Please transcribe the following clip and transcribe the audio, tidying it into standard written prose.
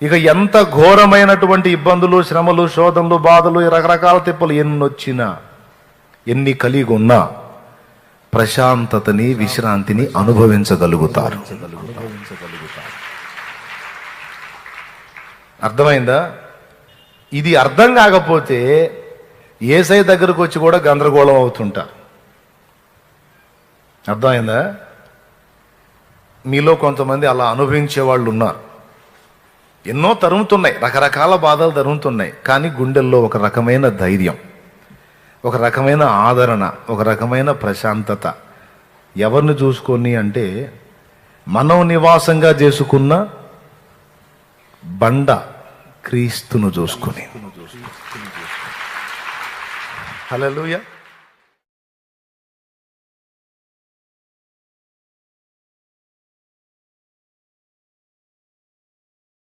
ఇక ఎంత ఘోరమైనటువంటి ఇబ్బందులు, శ్రమలు, శోధనలు, బాధలు, రకరకాల తిప్పలు ఎన్నొచ్చినా, ఎన్ని కలిగి ఉన్నా ప్రశాంతతని, విశ్రాంతిని అనుభవించగలుగుతారు. అర్థమైందా? ఇది అర్థం కాకపోతే యేసయ్య దగ్గరకు వచ్చి కూడా గందరగోళం అవుతుంటారు. అర్థమైందా? మీలో కొంతమంది అలా అనుభవించే వాళ్ళు ఉన్నారు. ఎన్నో తరుముతున్నాయి, రకరకాల బాధలు తరుముతున్నాయి, కానీ గుండెల్లో ఒక రకమైన ధైర్యం, ఒక రకమైన ఆదరణ, ఒక రకమైన ప్రశాంతత. ఎవరిని చూసుకొని అంటే మనం నివాసంగా చేసుకున్న బండ క్రీస్తును చూసుకొని. హల్లెలూయా.